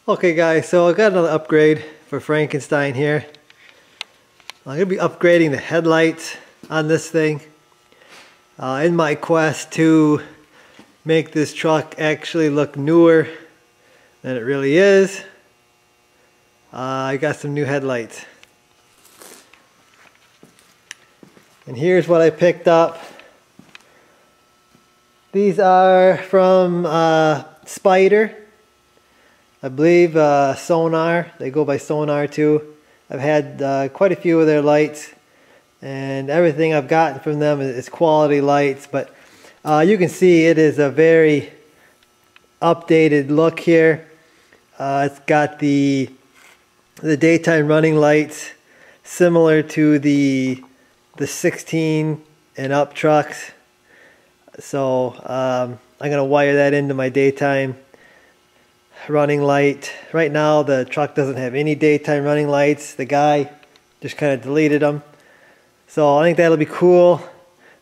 Okay guys, so I got another upgrade for Frankenstein here. I'm going to be upgrading the headlights on this thing. In my quest to make this truck actually look newer than it really is, I got some new headlights. And here's what I picked up. These are from SPYDER. I believe Sonar. They go by Sonar too. I've had quite a few of their lights, and everything I've gotten from them is quality lights, but you can see it is a very updated look here. It's got the daytime running lights similar to the 16 and up trucks. So I'm going to wire that into my daytime running light. Right now the truck doesn't have any daytime running lights. The guy just kind of deleted them. So I think that'll be cool.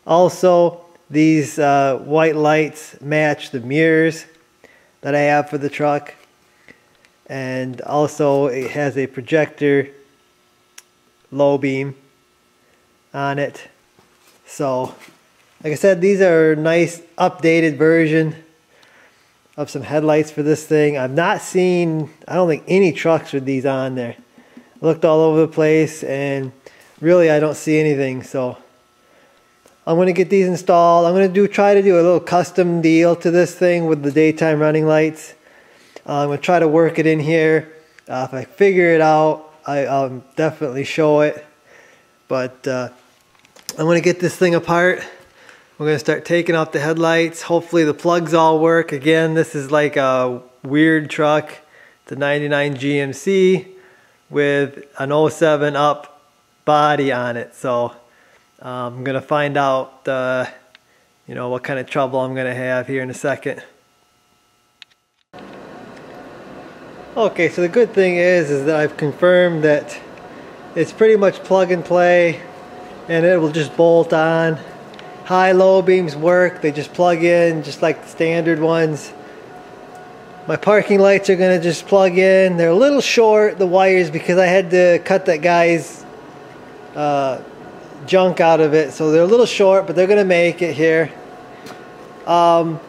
Also, these white lights match the mirrors that I have for the truck. And also it has a projector low beam on it. So like I said, these are a nice updated version of some headlights for this thing. I've not seen, I don't think, any trucks with these on there. I looked all over the place and really I don't see anything. So I'm going to get these installed. I'm going to try to do a little custom deal to this thing with the daytime running lights. I'm going to try to work it in here. If I figure it out, I'll definitely show it. But I'm going to get this thing apart. We're going to start taking off the headlights. Hopefully the plugs all work. Again, this is like a weird truck. It's a 99 GMC with an 07 up body on it. So I'm going to find out you know, what kind of trouble I'm going to have here in a second. Okay, so the good thing is that I've confirmed that it's pretty much plug and play and it will just bolt on. High-low beams work. They just plug in just like the standard ones. My parking lights are going to just plug in. They're a little short, the wires, because I had to cut that guy's junk out of it. So they're a little short, but they're going to make it here. So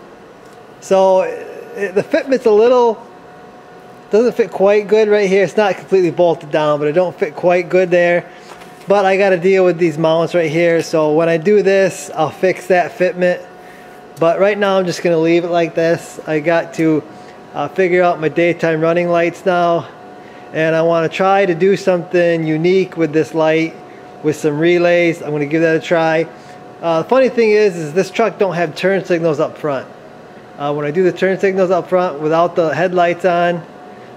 the fitment's a little, doesn't fit quite good right here. It's not completely bolted down, but it don't fit quite good there. But I got to deal with these mounts right here, so when I do this, I'll fix that fitment. But right now I'm just going to leave it like this. I got to figure out my daytime running lights now, and I want to try to do something unique with this light with some relays. I'm going to give that a try. The funny thing is this truck don't have turn signals up front. When I do the turn signals up front without the headlights on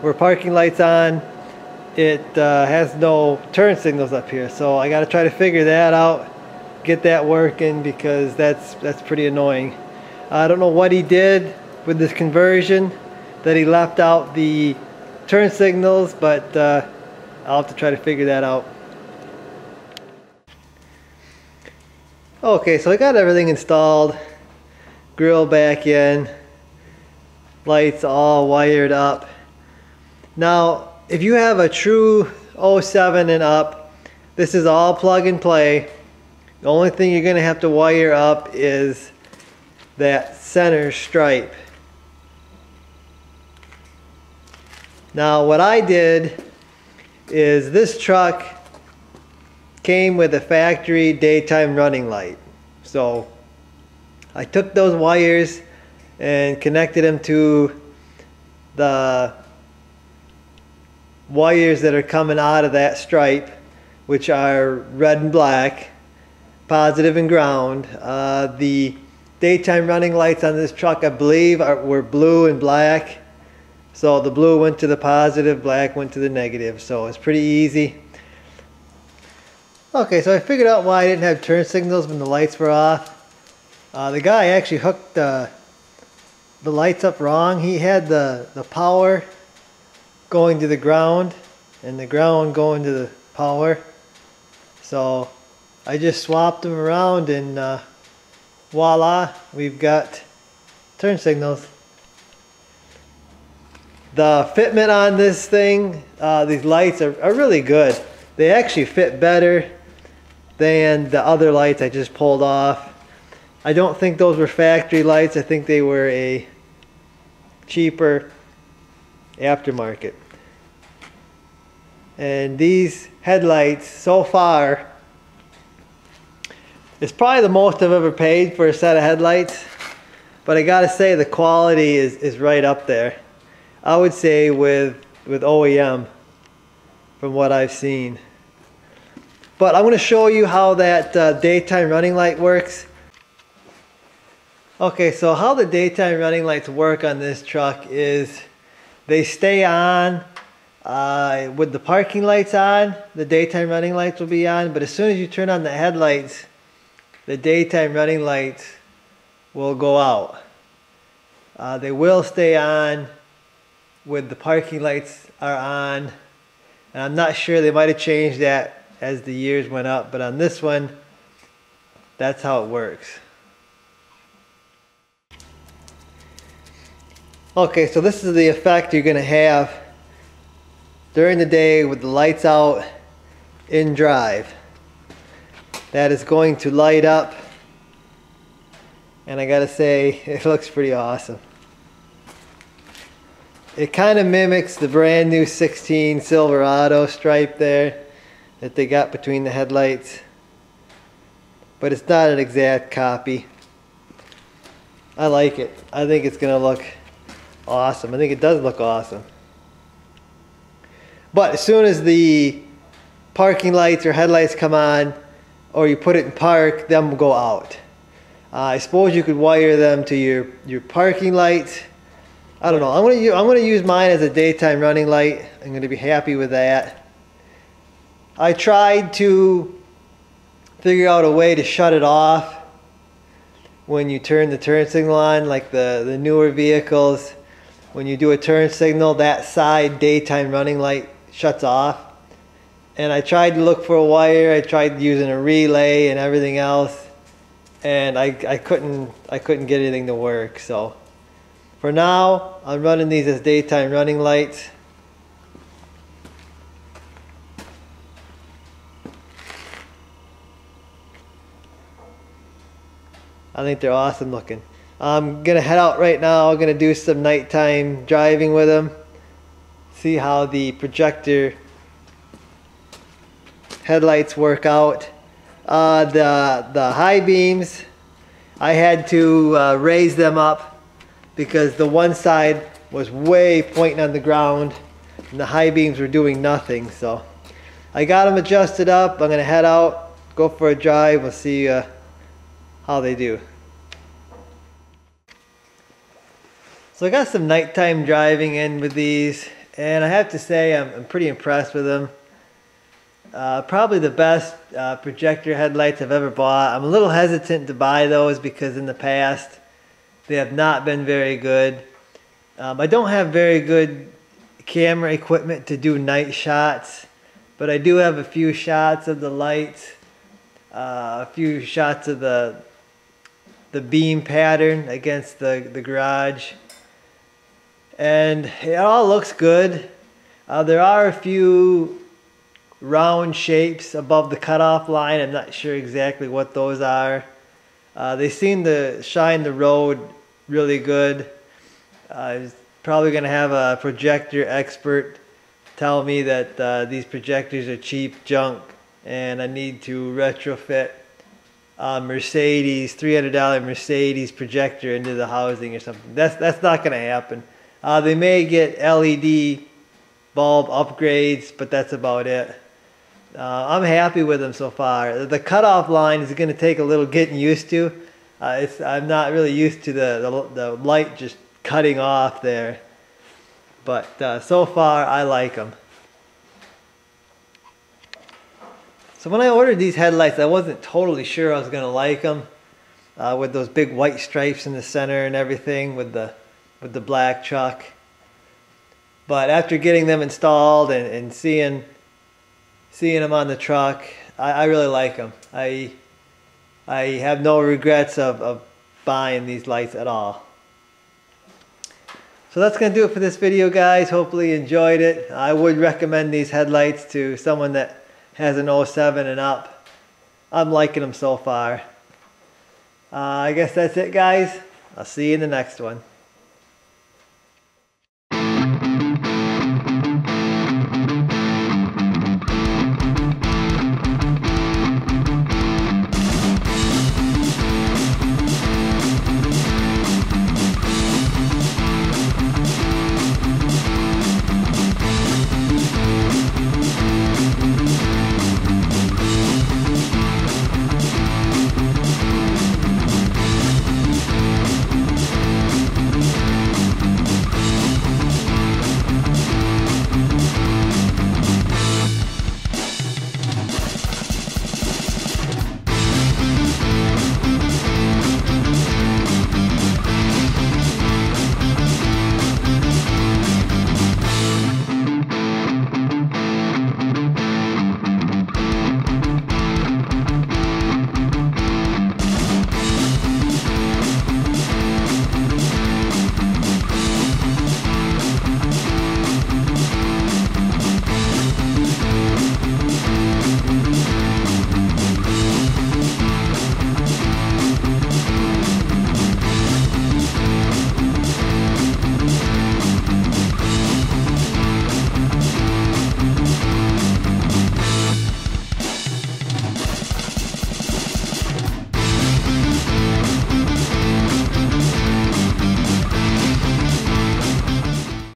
or parking lights on, it has no turn signals up here, so I got to try to figure that out, get that working, because that's pretty annoying. I don't know what he did with this conversion that he left out the turn signals, but I'll have to try to figure that out. Okay, so I got everything installed, grill back in, lights all wired up. Now if you have a true 07 and up, this is all plug and play. The only thing you're going to have to wire up is that center stripe. Now what I did is this truck came with a factory daytime running light. So I took those wires and connected them to the wires that are coming out of that stripe, which are red and black, positive and ground. The daytime running lights on this truck, I believe, were blue and black. So the blue went to the positive, black went to the negative. So it's pretty easy. Okay, so I figured out why I didn't have turn signals when the lights were off. The guy actually hooked the lights up wrong. He had the power going to the ground and the ground going to the power. So I just swapped them around and voila, we've got turn signals. The fitment on this thing, these lights are really good. They actually fit better than the other lights I just pulled off. I don't think those were factory lights. I think they were a cheaper aftermarket. And these headlights so far is probably the most I've ever paid for a set of headlights. But I gotta say the quality is right up there. I would say with OEM from what I've seen. But I'm going to show you how that daytime running light works. Okay, so how the daytime running lights work on this truck is they stay on with the parking lights on. The daytime running lights will be on, but as soon as you turn on the headlights, the daytime running lights will go out. They will stay on with the parking lights are on, and I'm not sure, they might have changed that as the years went up, but on this one, that's how it works. Okay, so this is the effect you're going to have during the day with the lights out in drive. That is going to light up, and I gotta say, it looks pretty awesome. It kind of mimics the brand new 16 Silverado stripe there that they got between the headlights, but it's not an exact copy. I like it. I think it's gonna look awesome. I think it does look awesome. But as soon as the parking lights or headlights come on, or you put it in park, them will go out. I suppose you could wire them to your parking lights. I don't know. I'm gonna use mine as a daytime running light. I'm gonna be happy with that. I tried to figure out a way to shut it off when you turn the turn signal on, like the newer vehicles. When you do a turn signal, that side daytime running light shuts off. And I tried to look for a wire. I tried using a relay and everything else, and I couldn't get anything to work. So for now, I'm running these as daytime running lights. I think they're awesome looking. I'm gonna head out right now. I'm gonna do some nighttime driving with them. See how the projector headlights work out. The high beams, I had to raise them up because the one side was way pointing on the ground and the high beams were doing nothing. So I got them adjusted up. I'm gonna head out, go for a drive. We'll see how they do. So I got some nighttime driving in with these, and I have to say I'm pretty impressed with them. Probably the best projector headlights I've ever bought. I'm a little hesitant to buy those because in the past they have not been very good. I don't have very good camera equipment to do night shots, but I do have a few shots of the lights, a few shots of the beam pattern against the garage, and it all looks good. There are a few round shapes above the cutoff line. I'm not sure exactly what those are. They seem to shine the road really good. I'm probably going to have a projector expert tell me that these projectors are cheap junk and I need to retrofit a Mercedes, $300 Mercedes projector into the housing or something. That's not going to happen. They may get LED bulb upgrades, but that's about it. I'm happy with them so far. The cutoff line is going to take a little getting used to. I'm not really used to the light just cutting off there. But so far, I like them. So when I ordered these headlights, I wasn't totally sure I was going to like them. With those big white stripes in the center and everything with the black chuck. But after getting them installed and seeing them on the truck, I really like them. I have no regrets of buying these lights at all. So that's going to do it for this video, guys. Hopefully you enjoyed it. I would recommend these headlights to someone that has an 07 and up. I'm liking them so far. I guess that's it, guys. I'll see you in the next one.